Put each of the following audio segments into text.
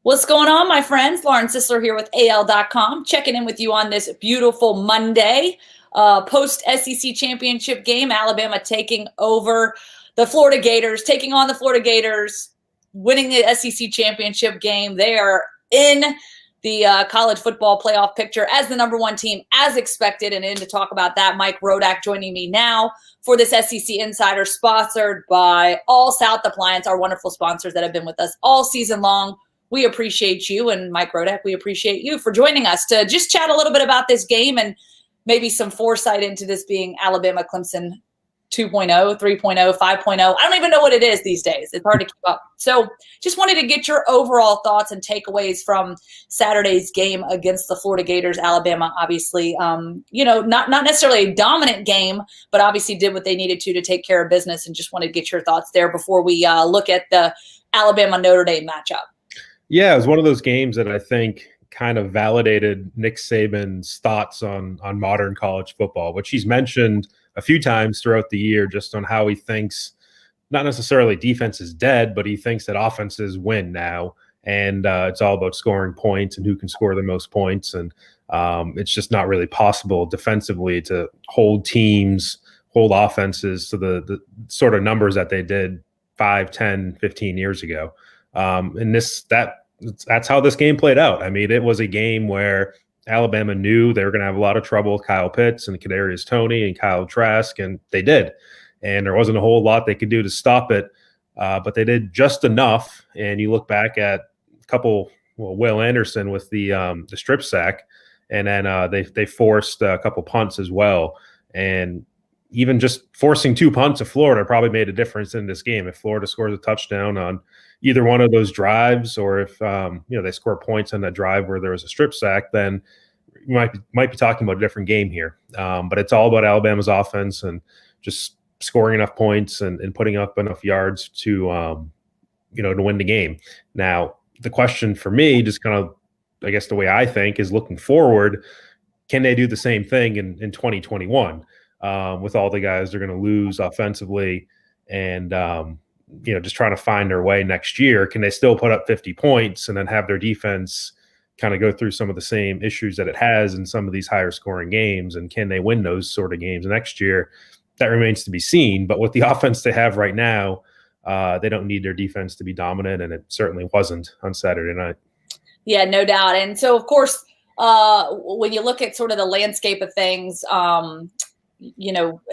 What's going on, my friends? Lauren Sisler here with AL.com, checking in with you on this beautiful Monday. Post-SEC championship game, Alabama taking on the Florida Gators, winning the SEC championship game. They are in the college football playoff picture as the number one team, as expected. And in to talk about that, Mike Rodak joining me now for this SEC Insider, sponsored by All South Appliance, our wonderful sponsors that have been with us all season long. We appreciate you, and Mike Rodak, we appreciate you for joining us to just chat a little bit about this game and maybe some foresight into this being Alabama-Clemson 2.0, 3.0, 5.0. I don't even know what it is these days. It's hard to keep up. So just wanted to get your overall thoughts and takeaways from Saturday's game against the Florida Gators. Alabama, obviously, not necessarily a dominant game, but obviously did what they needed to take care of business, and just wanted to get your thoughts there before we look at the Alabama-Notre Dame matchup. Yeah, it was one of those games that I think kind of validated Nick Saban's thoughts on modern college football, which he's mentioned a few times throughout the year, just on how he thinks not necessarily defense is dead, but he thinks that offenses win now. And it's all about scoring points and who can score the most points. And it's just not really possible defensively to hold offenses to the sort of numbers that they did 5, 10, 15 years ago. And that's how this game played out. I mean, it was a game where Alabama knew they were going to have a lot of trouble with Kyle Pitts and Kadarius Toney and Kyle Trask, and they did. And there wasn't a whole lot they could do to stop it, but they did just enough. And you look back at a couple, Will Anderson with the strip sack, and then they forced a couple punts as well. And even just forcing 2 punts of Florida probably made a difference in this game. If Florida scores a touchdown on either one of those drives, or if they score points on that drive where there was a strip sack, then you might be talking about a different game here. But it's all about Alabama's offense and just scoring enough points and putting up enough yards to win the game. Now, the question for me, just kind of, I guess the way I think, is looking forward, can they do the same thing in 2021? With all the guys they're going to lose offensively, and just trying to find their way next year. Can they still put up 50 points and then have their defense kind of go through some of the same issues that it has in some of these higher scoring games? And can they win those sort of games next year? That remains to be seen. But with the offense they have right now, they don't need their defense to be dominant, and it certainly wasn't on Saturday night. Yeah, no doubt. And so, of course, when you look at sort of the landscape of things,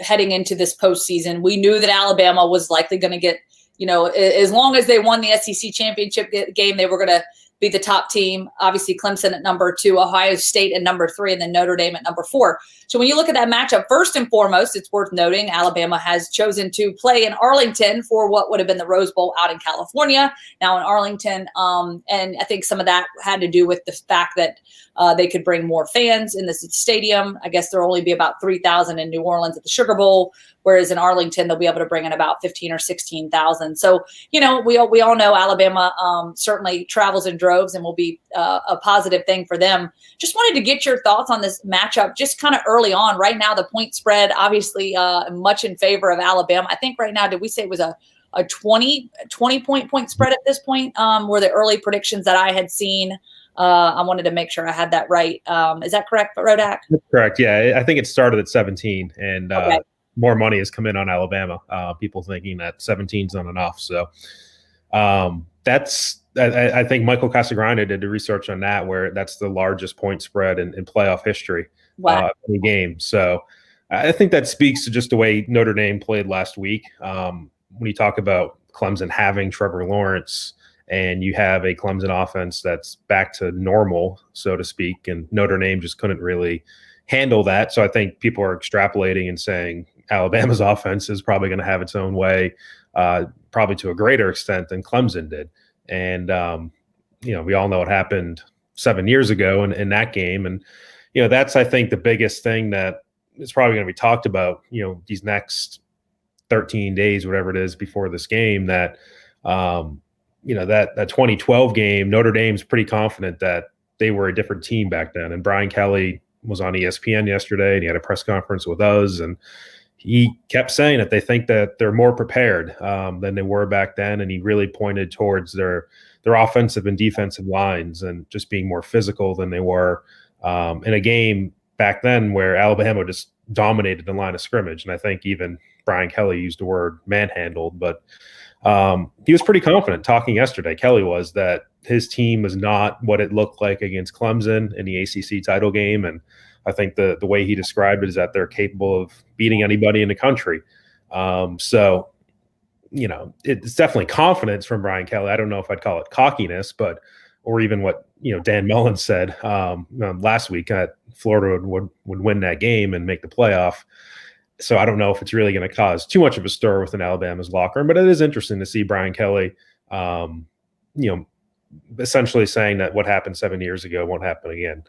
heading into this postseason, we knew that Alabama was likely going to get, as long as they won the SEC championship game, they were going to be the top team. Obviously, Clemson at number 2, Ohio State at number 3, and then Notre Dame at number 4. So when you look at that matchup, first and foremost, it's worth noting Alabama has chosen to play in Arlington for what would have been the Rose Bowl out in California, now in Arlington. And I think some of that had to do with the fact that they could bring more fans in this stadium. I guess there'll only be about 3,000 in New Orleans at the Sugar Bowl, whereas in Arlington, they'll be able to bring in about 15 or 16,000. So, we all know Alabama certainly travels in droves and will be a positive thing for them. Just wanted to get your thoughts on this matchup just kind of early on. Right now, the point spread, obviously much in favor of Alabama. I think right now, did we say it was a 20 point spread at this point, were the early predictions that I had seen. I wanted to make sure I had that right. Is that correct, Rodak? That's correct. Yeah, I think it started at 17, and okay. More money has come in on Alabama. People thinking that 17 is not enough. So I think Michael Casagrande did the research on that, where that's the largest point spread in playoff history. Wow. In the game. So I think that speaks to just the way Notre Dame played last week. When you talk about Clemson having Trevor Lawrence, and you have a Clemson offense that's back to normal, so to speak, and Notre Dame just couldn't really handle that. So I think people are extrapolating and saying Alabama's offense is probably going to have its own way, probably to a greater extent than Clemson did. And, we all know what happened 7 years ago in that game. And, that's, I think, the biggest thing that is probably going to be talked about, these next 13 days, whatever it is before this game, that, that 2012 game, Notre Dame's pretty confident that they were a different team back then. And Brian Kelly was on ESPN yesterday, and he had a press conference with us, and he kept saying that they think that they're more prepared than they were back then. And he really pointed towards their their offensive and defensive lines and just being more physical than they were in a game back then where Alabama just dominated the line of scrimmage. And I think even Brian Kelly used the word manhandled, but he was pretty confident talking yesterday. Kelly was that his team was not what it looked like against Clemson in the ACC title game. And I think the way he described it is that they're capable of beating anybody in the country. So, it's definitely confidence from Brian Kelly. I don't know if I'd call it cockiness, or even what, Dan Mullen said last week that Florida would win that game and make the playoff. So I don't know if it's really going to cause too much of a stir within Alabama's locker room, but it is interesting to see Brian Kelly, essentially saying that what happened 7 years ago won't happen again.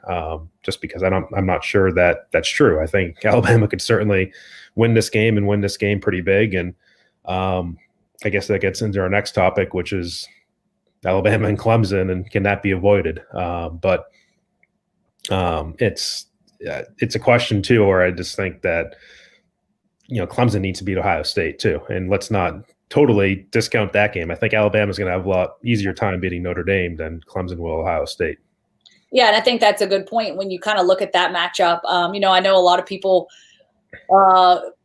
Just because I'm not sure that that's true. I think Alabama could certainly win this game and win this game pretty big. And I guess that gets into our next topic, which is Alabama and Clemson, and can that be avoided? But it's a question too, where I just think that Clemson needs to beat Ohio State too, and let's not totally discount that game. I think Alabama's going to have a lot easier time beating Notre Dame than Clemson will Ohio State. Yeah, and I think that's a good point when you kind of look at that matchup. I know a lot of people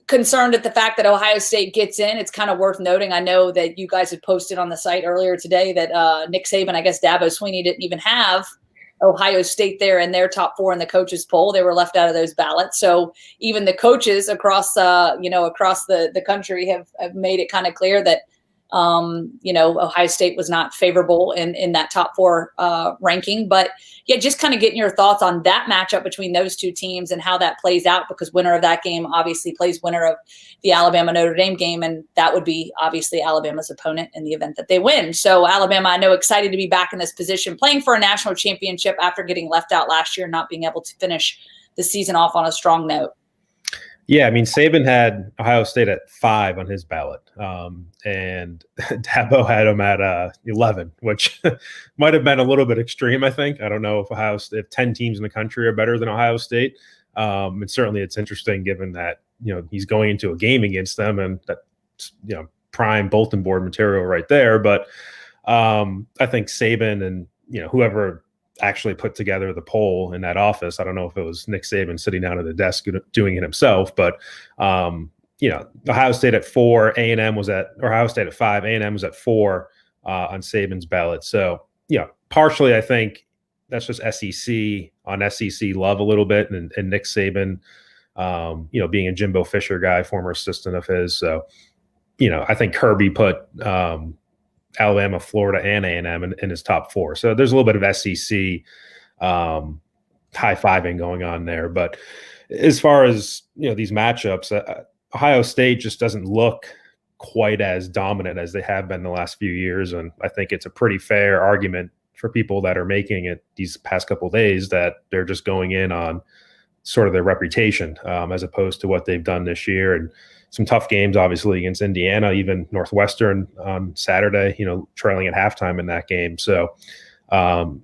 concerned at the fact that Ohio State gets in. It's kind of worth noting. I know that you guys had posted on the site earlier today that Nick Saban, I guess Dabo Swinney didn't even have Ohio State there in their top 4 in the coaches poll. They were left out of those ballots. So even the coaches across the country have made it kind of clear that Ohio State was not favorable in that top 4 ranking. But yeah, just kind of getting your thoughts on that matchup between those two teams and how that plays out, because winner of that game obviously plays winner of the Alabama Notre Dame game, and that would be obviously Alabama's opponent in the event that they win. So Alabama, I know, excited to be back in this position, playing for a national championship after getting left out last year, not being able to finish the season off on a strong note. Yeah, I mean, Saban had Ohio State at 5 on his ballot, and Dabo had them at 11, which might have been a little bit extreme, I think. I don't know if 10 teams in the country are better than Ohio State. And certainly it's interesting given that, he's going into a game against them, and that's, prime bulletin board material right there. But I think Saban and, whoever actually put together the poll in that office. I don't know if it was Nick Saban sitting down at the desk doing it himself, but Ohio State at 4, Ohio State at 5, A&M was at 4 on Saban's ballot. So partially I think that's just SEC on SEC love a little bit, and Nick Saban, being a Jimbo Fisher guy, former assistant of his. So I think Kirby put Alabama, Florida, and A&M in his top 4. So there's a little bit of SEC high-fiving going on there. But as far as, these matchups, Ohio State just doesn't look quite as dominant as they have been the last few years. And I think it's a pretty fair argument for people that are making it these past couple of days that they're just going in on sort of their reputation as opposed to what they've done this year. And some tough games, obviously, against Indiana, even Northwestern on Saturday, trailing at halftime in that game. So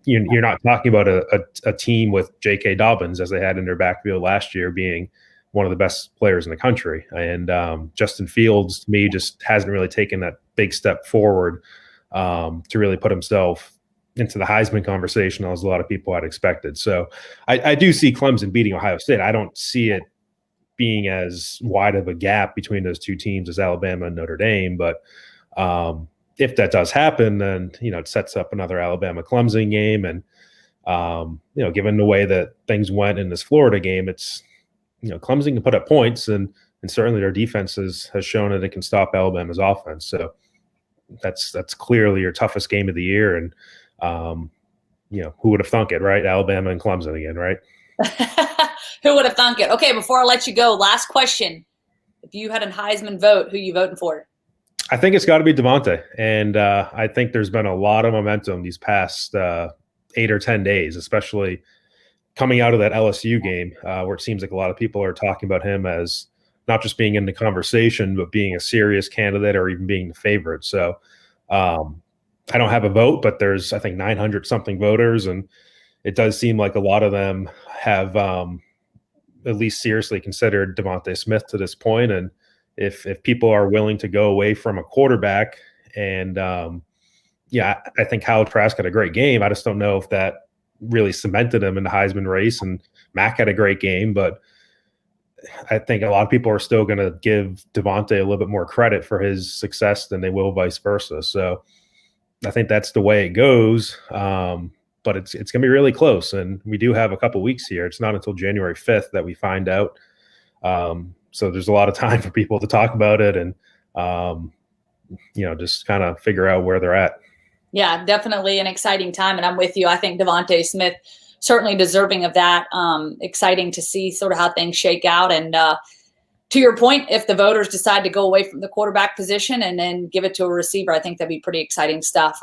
you're not talking about a team with J.K. Dobbins, as they had in their backfield last year, being one of the best players in the country. And Justin Fields, to me, just hasn't really taken that big step forward to really put himself into the Heisman conversation as a lot of people had expected. So I do see Clemson beating Ohio State. I don't see it being as wide of a gap between those two teams as Alabama and Notre Dame. But if that does happen, then, it sets up another Alabama-Clemson game. And, given the way that things went in this Florida game, it's, Clemson can put up points, and certainly their defense has shown that it can stop Alabama's offense. So that's clearly your toughest game of the year. And, who would have thunk it, right? Alabama and Clemson again, right? Who would have thunk it? Okay, before I let you go, last question. If you had a Heisman vote, who are you voting for? I think it's got to be Devontae. And I think there's been a lot of momentum these past 8 or 10 days, especially coming out of that LSU game, where it seems like a lot of people are talking about him as not just being in the conversation, but being a serious candidate or even being the favorite. So I don't have a vote, but there's, I think, 900 something voters. And it does seem like a lot of them have at least seriously considered DeVonta Smith to this point. And if people are willing to go away from a quarterback and yeah, I think Kyle Trask had a great game. I just don't know if that really cemented him in the Heisman race. And Mac had a great game, but I think a lot of people are still going to give Devontae a little bit more credit for his success than they will vice versa. So I think that's the way it goes. But it's going to be really close. And we do have a couple weeks here. It's not until January 5th that we find out. So there's a lot of time for people to talk about it and, just kind of figure out where they're at. Yeah, definitely an exciting time. And I'm with you. I think Devontae Smith certainly deserving of that. Exciting to see sort of how things shake out. And to your point, if the voters decide to go away from the quarterback position and then give it to a receiver, I think that'd be pretty exciting stuff.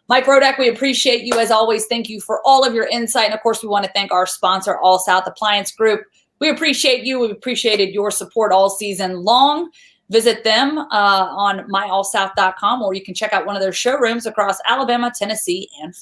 Mike Rodak, we appreciate you as always. Thank you for all of your insight. And of course, we want to thank our sponsor, All South Appliance Group. We appreciate you. We appreciated your support all season long. Visit them on myallsouth.com, or you can check out one of their showrooms across Alabama, Tennessee, and